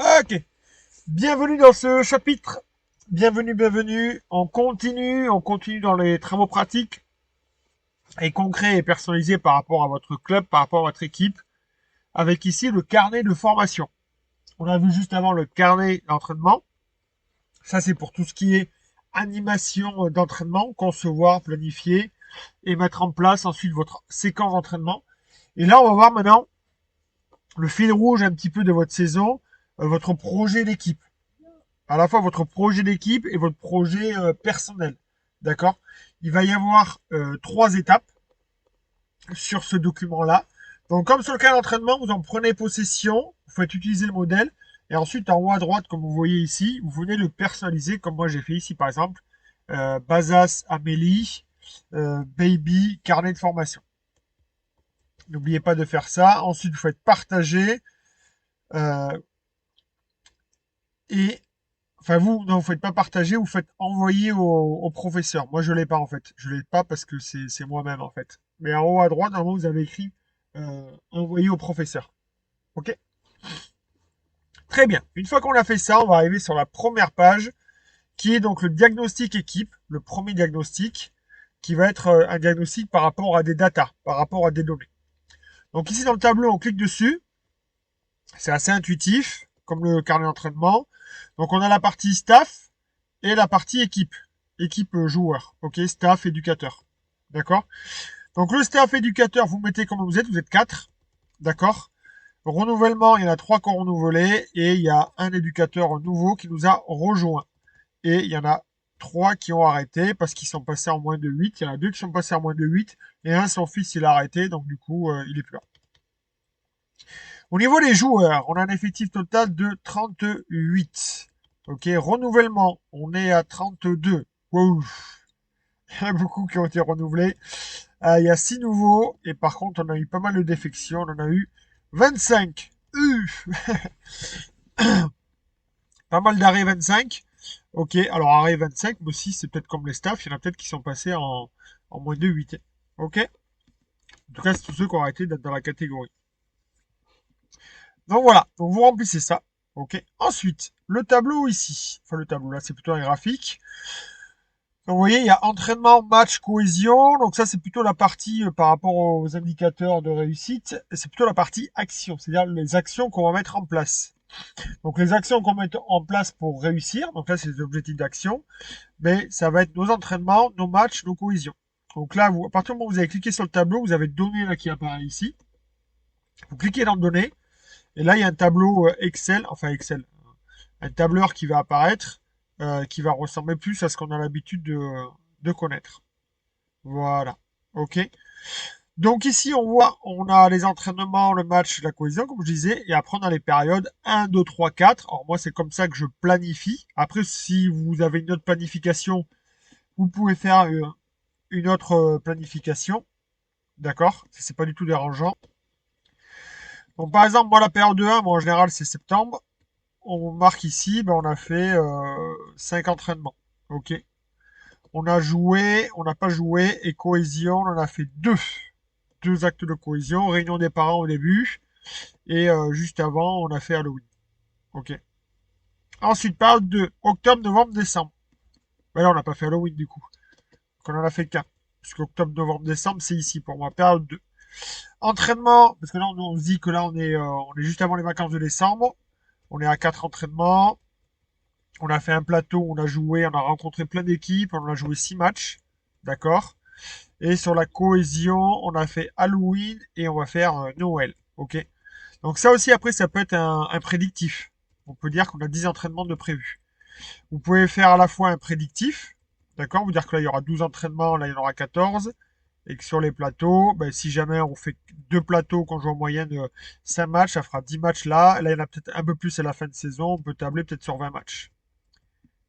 Ok, bienvenue dans ce chapitre. Bienvenue. On continue dans les travaux pratiques et concrets et personnalisés par rapport à votre club, par rapport à votre équipe, avec ici le carnet de formation. On a vu juste avant le carnet d'entraînement. Ça, c'est pour tout ce qui est animation d'entraînement, concevoir, planifier et mettre en place ensuite votre séquence d'entraînement. Et là, on va voir maintenant le fil rouge un petit peu de votre saison, votre projet d'équipe. À la fois votre projet d'équipe et votre projet personnel. D'accord. Il va y avoir 3 étapes sur ce document-là. Donc, comme sur le cas d'entraînement, vous en prenez possession, vous faites utiliser le modèle, et ensuite, en haut à droite, comme vous voyez ici, vous venez le personnaliser, comme moi j'ai fait ici, par exemple, Bazas, Amélie, Baby, carnet de formation. N'oubliez pas de faire ça. Ensuite, vous faites partager, euh, et enfin, vous faites pas partager, vous faites envoyer au professeur. Moi, je l'ai pas en fait. Je l'ai pas parce que c'est moi-même en fait. Mais en haut à droite, normalement, vous avez écrit envoyer au professeur. Ok. Très bien. Une fois qu'on a fait ça, on va arriver sur la première page, qui est donc le diagnostic équipe, le premier diagnostic, qui va être un diagnostic par rapport à des datas, par rapport à des données. Donc ici dans le tableau, on clique dessus. C'est assez intuitif, comme le carnet d'entraînement. Donc on a la partie staff et la partie équipe. Équipe joueur, ok, staff, éducateur. D'accord. Donc le staff éducateur, vous mettez comme vous êtes 4. D'accord. Renouvellement, il y en a 3 qui ont renouvelé et il y a un éducateur nouveau qui nous a rejoint. Et il y en a 3 qui ont arrêté parce qu'ils sont passés en moins de 8. Il y en a 2 qui sont passés en moins de 8 et un, son fils, il a arrêté, donc du coup, il est plus là. Au niveau des joueurs, on a un effectif total de 38. Ok, renouvellement, on est à 32. Wow. Il y en a beaucoup qui ont été renouvelés. Il y a 6 nouveaux et par contre, on a eu pas mal de défections. On en a eu 25. Pas mal d'arrêts 25. Ok, alors arrêt 25, mais aussi c'est peut-être comme les staffs, il y en a peut-être qui sont passés en moins de 8. Ok. En tout cas, c'est tous ceux qui ont arrêté d'être dans la catégorie. Donc voilà, donc vous remplissez ça. Ok. Ensuite, le tableau ici. Enfin, le tableau là, c'est plutôt un graphique. Donc, vous voyez, il y a entraînement, match, cohésion. Donc ça, c'est plutôt la partie par rapport aux indicateurs de réussite. C'est plutôt la partie action, c'est-à-dire les actions qu'on va mettre en place. Donc les actions qu'on met en place pour réussir. Donc là, c'est les objectifs d'action. Mais ça va être nos entraînements, nos matchs, nos cohésions. Donc là, à partir du moment où vous avez cliqué sur le tableau, vous avez données là qui apparaît ici. Vous cliquez dans données. Et là, il y a un tableau Excel, enfin Excel, un tableur qui va apparaître, qui va ressembler plus à ce qu'on a l'habitude de connaître. Voilà. OK. Donc ici, on voit, on a les entraînements, le match, la cohésion, comme je disais, et après on a les périodes 1, 2, 3, 4. Alors moi, c'est comme ça que je planifie. Après, si vous avez une autre planification, vous pouvez faire une autre planification. D'accord. C'est pas du tout dérangeant. Donc par exemple, moi, la période 1, moi, en général, c'est septembre. On marque ici, ben, on a fait 5 entraînements. Ok. On a joué, on n'a pas joué, et cohésion, on en a fait 2. 2 actes de cohésion, réunion des parents au début, et juste avant, on a fait Halloween. Ok. Ensuite, période 2, octobre, novembre, décembre. Ben là, on n'a pas fait Halloween du coup. Donc on en a fait qu'un. Puisque octobre, novembre, décembre, c'est ici pour moi. Période 2. Entraînement, parce que là, on se dit que là, on est juste avant les vacances de décembre. On est à 4 entraînements. On a fait un plateau, on a joué, on a rencontré plein d'équipes, on a joué 6 matchs. D'accord. Et sur la cohésion, on a fait Halloween et on va faire Noël. Ok. Donc ça aussi, après, ça peut être un prédictif. On peut dire qu'on a 10 entraînements de prévus. Vous pouvez faire à la fois un prédictif. D'accord. Vous dire que là, il y aura 12 entraînements, là, il y en aura 14. Et que sur les plateaux, ben, si jamais on fait 2 plateaux, qu'on joue en moyenne 5 matchs, ça fera 10 matchs là. Là, il y en a peut-être un peu plus à la fin de saison. On peut tabler peut-être sur 20 matchs.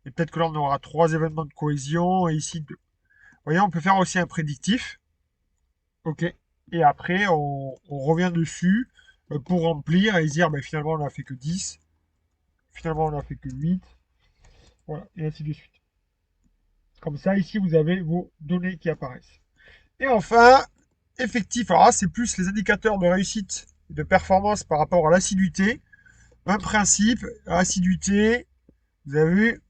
Et peut-être que là, on aura 3 événements de cohésion et ici 2. Vous voyez, on peut faire aussi un prédictif. OK. Et après, on revient dessus pour remplir et se dire, ben, finalement, on n'a fait que 10. Finalement, on n'a fait que 8. Voilà, et ainsi de suite. Comme ça, ici, vous avez vos données qui apparaissent. Et enfin, effectif. Alors là, c'est plus les indicateurs de réussite et de performance par rapport à l'assiduité. Même principe, assiduité, vous avez vu.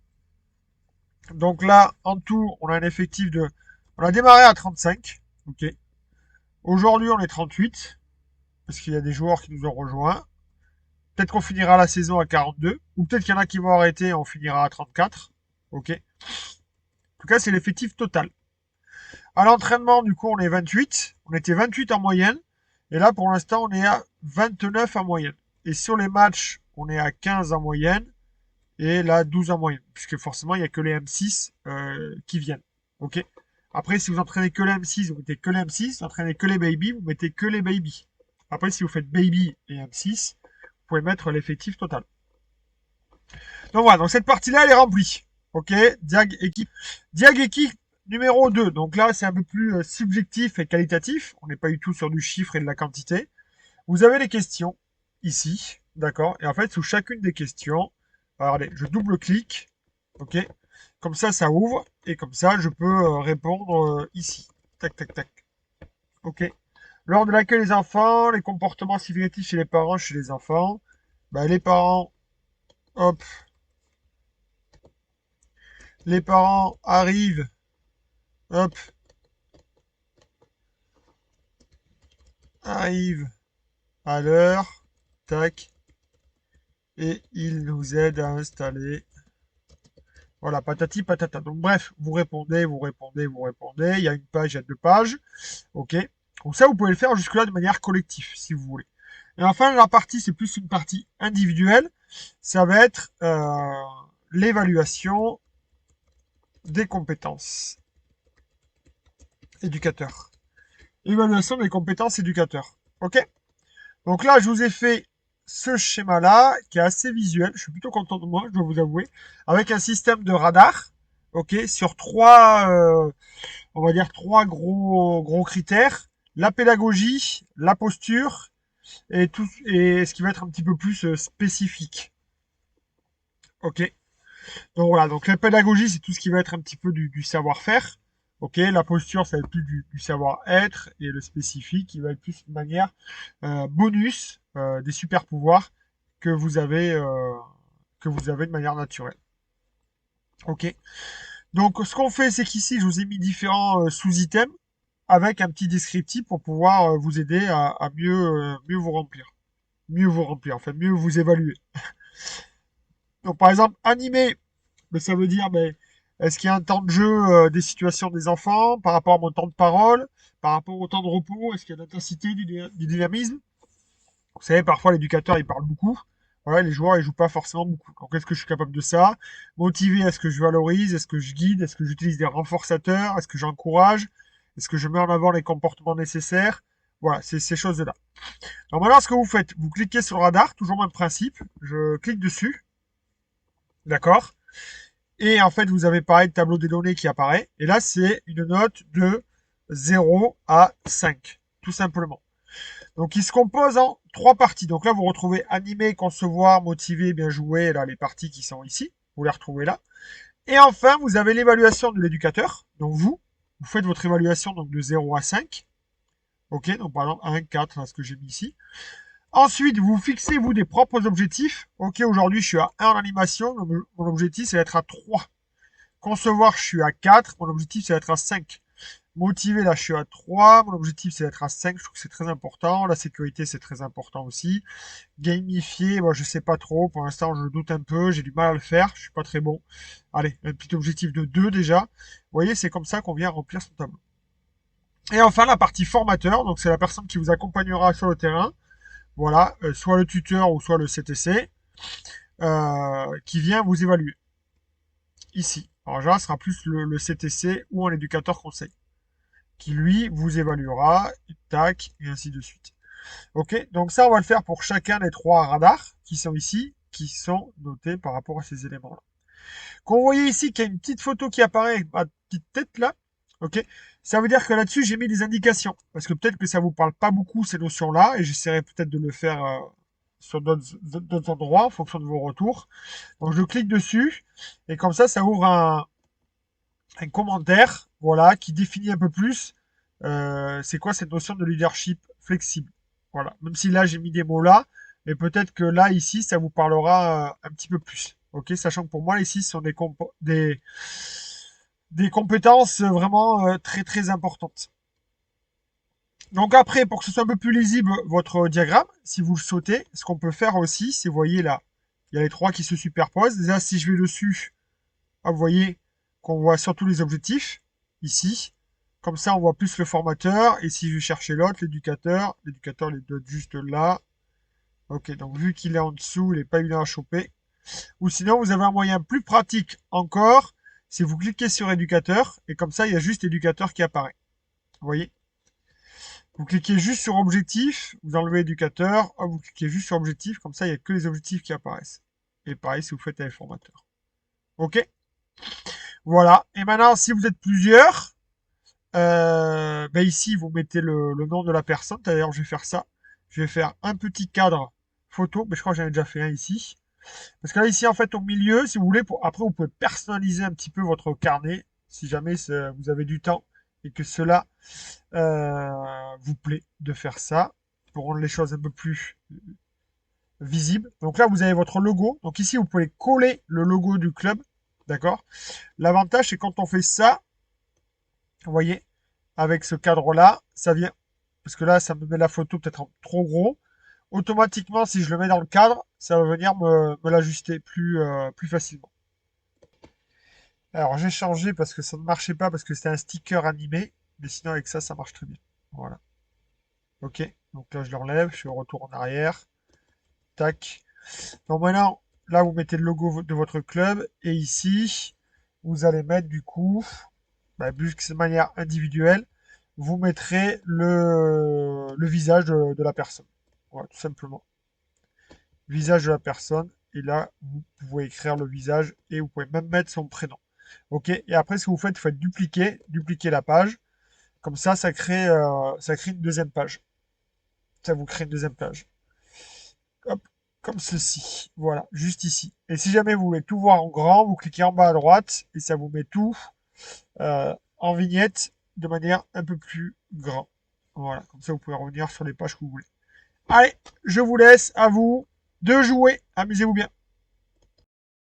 Donc là, en tout, on a un effectif de... On a démarré à 35, ok. Aujourd'hui, on est 38, parce qu'il y a des joueurs qui nous ont rejoints. Peut-être qu'on finira la saison à 42, ou peut-être qu'il y en a qui vont arrêter et on finira à 34, ok. En tout cas, c'est l'effectif total. À l'entraînement, du coup, on est 28. On était 28 en moyenne. Et là, pour l'instant, on est à 29 en moyenne. Et sur les matchs, on est à 15 en moyenne. Et là, 12 en moyenne. Puisque forcément, il n'y a que les M6 qui viennent. Ok. Après, si vous entraînez que les M6, vous mettez que les M6. Si vous entraînez que les baby, vous mettez que les baby. Après, si vous faites baby et M6, vous pouvez mettre l'effectif total. Donc voilà, donc cette partie-là, elle est remplie. Ok, Diag équipe. Diag équipe numéro 2. Donc là, c'est un peu plus subjectif et qualitatif. On n'est pas du tout sur du chiffre et de la quantité. Vous avez les questions ici, d'accord. Et en fait, sous chacune des questions, regardez, je double-clique. Ok, comme ça ouvre. Et comme ça, je peux répondre ici. Tac, tac, tac. Ok. Lors de l'accueil des enfants, les comportements significatifs chez les parents, chez les enfants. Ben, les parents, hop, les parents arrivent, hop, arrivent à l'heure, tac, et ils nous aident à installer. Voilà, patati patata. Donc bref, vous répondez, vous répondez, vous répondez. Il y a une page, il y a deux pages. Ok. Donc ça, vous pouvez le faire jusque-là de manière collective, si vous voulez. Et enfin, la partie, c'est plus une partie individuelle. Ça va être l'évaluation des compétences éducateurs. Évaluation des compétences éducateurs. Ok. Donc là, je vous ai fait ce schéma-là, qui est assez visuel. Je suis plutôt content de moi, je dois vous avouer. Avec un système de radar, ok, sur trois, on va dire trois gros critères. La pédagogie, la posture et tout, et ce qui va être un petit peu plus spécifique. Ok. Donc voilà, donc la pédagogie, c'est tout ce qui va être un petit peu du savoir-faire. Ok, la posture, ça va être plus du savoir-être, et le spécifique, qui va être plus une manière bonus des super pouvoirs que vous avez de manière naturelle. Ok. Donc ce qu'on fait, c'est qu'ici, je vous ai mis différents sous-items avec un petit descriptif pour pouvoir vous aider à mieux vous remplir. Mieux vous remplir, enfin mieux vous évaluer. Donc par exemple, animer, mais ça veut dire, mais est-ce qu'il y a un temps de jeu des situations des enfants par rapport à mon temps de parole, par rapport au temps de repos, est-ce qu'il y a de l'intensité, du dynamisme? Vous savez, parfois l'éducateur il parle beaucoup. Voilà, les joueurs ils jouent pas forcément beaucoup. Donc est-ce que je suis capable de ça? Motiver, est-ce que je valorise? Est-ce que je guide? Est-ce que j'utilise des renforçateurs? Est-ce que j'encourage? Est-ce que je mets en avant les comportements nécessaires? Voilà, c'est ces choses-là. Donc maintenant, ce que vous faites, vous cliquez sur le radar, toujours le même principe. Je clique dessus, d'accord? Et en fait, vous avez pareil le tableau des données qui apparaît. Et là, c'est une note de 0 à 5, tout simplement. Donc, il se compose en trois parties. Donc là, vous retrouvez animer, concevoir, motiver, bien jouer. Là, les parties qui sont ici, vous les retrouvez là. Et enfin, vous avez l'évaluation de l'éducateur. Donc vous faites votre évaluation donc de 0 à 5. Ok, donc par exemple 1, 4, là, ce que j'ai mis ici. Ensuite, vous fixez vous des propres objectifs. Ok, aujourd'hui, je suis à 1 en animation. Mon objectif, c'est d'être à 3. Concevoir, je suis à 4. Mon objectif, c'est d'être à 5. Motiver, là, je suis à 3. Mon objectif, c'est d'être à 5. Je trouve que c'est très important. La sécurité, c'est très important aussi. Gamifier, bon, je sais pas trop. Pour l'instant, je doute un peu. J'ai du mal à le faire. Je suis pas très bon. Allez, un petit objectif de 2 déjà. Vous voyez, c'est comme ça qu'on vient remplir son tableau. Et enfin, la partie formateur. Donc, c'est la personne qui vous accompagnera sur le terrain. Voilà, soit le tuteur ou soit le CTC, qui vient vous évaluer. Ici. Alors là, ce sera plus le CTC ou un éducateur conseil, qui lui vous évaluera, tac, et ainsi de suite. Ok, donc ça, on va le faire pour chacun des trois radars qui sont ici, qui sont notés par rapport à ces éléments-là. Quand vous voyez ici qu'il y a une petite photo qui apparaît avec ma petite tête là, ok, ça veut dire que là-dessus, j'ai mis des indications. Parce que peut-être que ça vous parle pas beaucoup, ces notions-là, et j'essaierai peut-être de le faire sur d'autres endroits en fonction de vos retours. Donc je clique dessus, et comme ça ouvre un commentaire, voilà, qui définit un peu plus c'est quoi cette notion de leadership flexible. Voilà. Même si là j'ai mis des mots là, Et peut-être que là, ici, ça vous parlera un petit peu plus. Ok, sachant que pour moi, les 6 sont des compétences vraiment très très importantes. Donc après, pour que ce soit un peu plus lisible votre diagramme, si vous le sautez, ce qu'on peut faire aussi, c'est, vous voyez là, il y a les trois qui se superposent. Déjà, si je vais dessus, vous voyez qu'on voit surtout les objectifs, ici. Comme ça, on voit plus le formateur. Et si je vais chercher l'autre, l'éducateur il doit être juste là. Ok, donc vu qu'il est en dessous, il n'est pas évident à choper. Ou sinon, vous avez un moyen plus pratique encore, c'est vous cliquez sur éducateur, et comme ça, il y a juste éducateur qui apparaît. Vous voyez? Vous cliquez juste sur objectif, vous enlevez éducateur, hop, vous cliquez juste sur objectif, comme ça, il n'y a que les objectifs qui apparaissent. Et pareil si vous faites avec formateur. Ok? Voilà. Et maintenant, si vous êtes plusieurs, ben ici, vous mettez le nom de la personne. D'ailleurs, je vais faire ça. Je vais faire un petit cadre photo, mais je crois que j'en ai déjà fait un ici. Parce que là, ici, en fait, au milieu, si vous voulez, après, vous pouvez personnaliser un petit peu votre carnet, si jamais vous avez du temps et que cela vous plaît de faire ça, pour rendre les choses un peu plus visibles. Donc là, vous avez votre logo. Donc ici, vous pouvez coller le logo du club. D'accord? L'avantage, c'est quand on fait ça, vous voyez, avec ce cadre-là, ça vient. Parce que là, ça me met la photo peut-être trop gros. Automatiquement, si je le mets dans le cadre, ça va venir me l'ajuster plus facilement. Alors j'ai changé parce que ça ne marchait pas, parce que c'était un sticker animé. Mais sinon avec ça, ça marche très bien. Voilà. Ok. Donc là, je l'enlève, je fais retour en arrière. Tac. Donc maintenant, là, vous mettez le logo de votre club. Et ici, vous allez mettre du coup, vu que c'est de manière individuelle, vous mettrez le visage de la personne. Voilà, tout simplement. Visage de la personne. Et là, vous pouvez écrire le visage et vous pouvez même mettre son prénom. Ok. Et après, ce que vous faites dupliquer la page. Comme ça crée une deuxième page. Ça vous crée une deuxième page. Hop, comme ceci. Voilà, juste ici. Et si jamais vous voulez tout voir en grand, vous cliquez en bas à droite et ça vous met tout en vignette de manière un peu plus grand. Voilà, comme ça vous pouvez revenir sur les pages que vous voulez. Allez, je vous laisse, à vous de jouer. Amusez-vous bien.